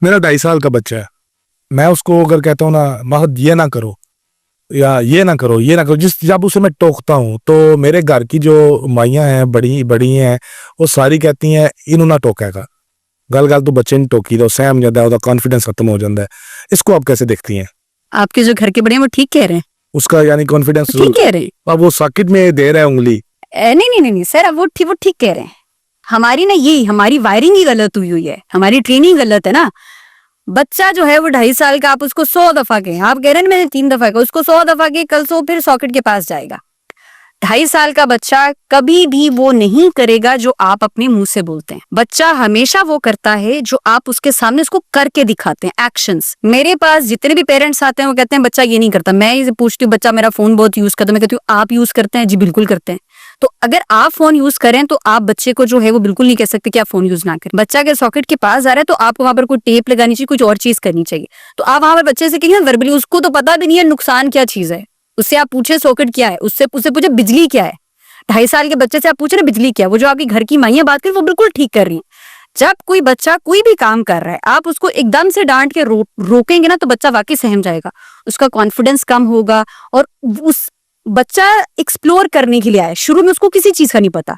میرا 2.5 سال کا بچہ ہے، میں اس کو اگر کہتا ہوں نا مہد یہ نہ کرو یا یہ نہ کرو یہ نہ کرو، جب اسے میں ٹوکتا ہوں تو میرے گھر کی جو مائیاں ہیں بڑی ہیں وہ ساری کہتی ہیں انہوں نہ ٹوکے گا، گل تو بچے نے ٹوکی تو سہم جاتا ہے، وہ کانفیڈنس ختم ہو جاتا ہے. اس کو آپ کیسے دیکھتی ہیں؟ آپ کے جو گھر کے بڑے ہیں وہ ٹھیک کہہ رہے ہیں، اس کا یعنی کانفیڈنس ٹھیک کہہ رہے ہیں. اب وہ ساکٹ میں دے رہا ہے انگلی. نہیں سر، اب وہ ٹھیک کہہ رہے ہیں. ہماری نا یہی ہماری وائرنگ ہی غلط ہوئی ہے، ہماری ٹریننگ غلط ہے نا. بچہ جو ہے وہ 2.5 سال کا، آپ اس کو 100 دفعہ کہیں، آپ کہہ رہے ہیں میں نے 3 دفعہ کہا، اس کو 100 دفعہ کہیں، کل سو پھر ساکٹ کے پاس جائے گا. 2.5 سال کا بچہ کبھی بھی وہ نہیں کرے گا جو آپ اپنے منہ سے بولتے ہیں. بچہ ہمیشہ وہ کرتا ہے جو آپ اس کے سامنے اس کو کر کے دکھاتے ہیں، ایکشنز. میرے پاس جتنے بھی پیرنٹس آتے ہیں وہ کہتے ہیں بچہ یہ نہیں کرتا. میں اسے پوچھتی ہوں بچہ میرا فون بہت یوز کرتا ہے، میں کہتی ہوں آپ یوز کرتے ہیں؟ جی بالکل کرتے ہیں. تو اگر آپ فون یوز کریں تو آپ بچے کو جو ہے وہ بالکل نہیں کہہ سکتے کہ آپ فون یوز نہ کریں. بچہ اگر ساکٹ کے پاس آ رہا ہے تو آپ کو وہاں پر کوئی ٹیپ لگانی چاہیے، کچھ اور چیز کرنی چاہیے. تو آپ وہاں پر بچے سے کہیں وربلی، اس کو تو پتا بھی نہیں ہے نقصان کیا چیز ہے. اس سے آپ پوچھے ساکٹ کیا ہے، اس سے پوچھے بجلی کیا ہے. 2.5 سال کے بچے سے آپ پوچھ رہے ہیں بجلی کیا ہے. وہ جو آپ کی گھر کی مائیاں بات کریں وہ بالکل ٹھیک کر رہی ہیں. جب کوئی بچہ کوئی بھی کام کر رہا ہے آپ اس کو ایک دم سے ڈانٹ کے روکیں گے نا تو بچہ واقعی سہم جائے گا، اس کا کانفیڈنس کم ہوگا. اور اس بچہ ایکسپلور کرنے کے لیے آئے، شروع میں اس کو کسی چیز کا نہیں پتا.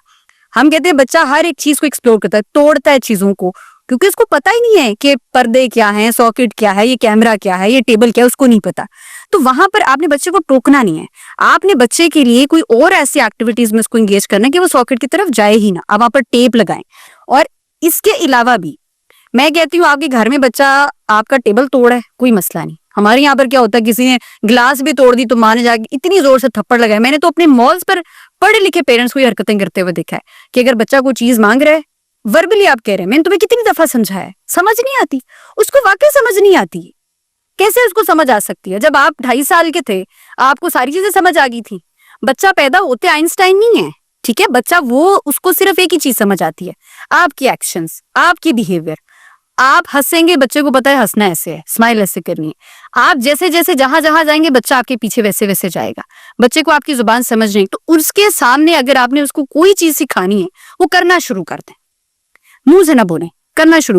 ہم کہتے ہیں بچہ ہر ایک چیز کو ایکسپلور کرتا ہے، توڑتا ہے چیزوں کو، کیونکہ اس کو پتا ہی نہیں ہے کہ پردے کیا ہیں، ساکٹ کیا ہے، یہ کیمرہ کیا ہے، یہ ٹیبل کیا ہے، اس کو نہیں پتا. تو وہاں پر آپ نے بچے کو ٹوکنا نہیں ہے، آپ نے بچے کے لیے کوئی اور ایسی ایکٹیویٹیز میں اس کو انگیج کرنا ہے کہ وہ ساکٹ کی طرف جائے ہی نہ. آپ وہاں پر ٹیپ لگائیں. اور اس کے علاوہ بھی میں کہتی ہوں آپ کے گھر میں بچہ آپ کا ٹیبل توڑا ہے کوئی مسئلہ نہیں. ہمارے یہاں پر کیا ہوتا ہے کسی نے گلاس بھی توڑ دی تو ماں نے جا کے اتنی زور سے تھپڑ لگائے. میں نے تو اپنے مالز پر پڑھے لکھے پیرنٹس کو یہ حرکتیں کرتے ہوئے دیکھا ہے کہ اگر بچہ کوئی چیز مانگ رہا ہے وربلی آپ کہہ رہے ہیں میں نے تمہیں کتنی دفعہ سمجھایا ہے، سمجھ نہیں آتی اس کو، واقعی سمجھ نہیں آتی. کیسے اس کو سمجھ آ سکتی ہے؟ جب آپ 2.5 سال کے تھے آپ کو ساری چیزیں سمجھ آ گئی تھی. بچہ پیدا ہوتے آئنسٹائن نہیں ہے، ٹھیک ہے. بچہ وہ اس کو صرف ایک ہی چیز سمجھ آتی ہے، آپ کی ایکشنز، آپ کی بیہیویئر. آپ ہنسیں گے بچے کو پتا ہے ہنسنا ایسے ہے، اسمائل ایسے کرنی ہے. آپ جیسے جیسے جہاں جائیں گے بچہ آپ کے پیچھے ویسے ویسے جائے گا. بچے کو آپ کی زبان سمجھ نہیں تو اس کے سامنے اگر آپ نے اس کو کوئی چیز سکھانی ہے وہ کرنا شروع کر دیں، منہ سے نہ بولیں، کرنا شروع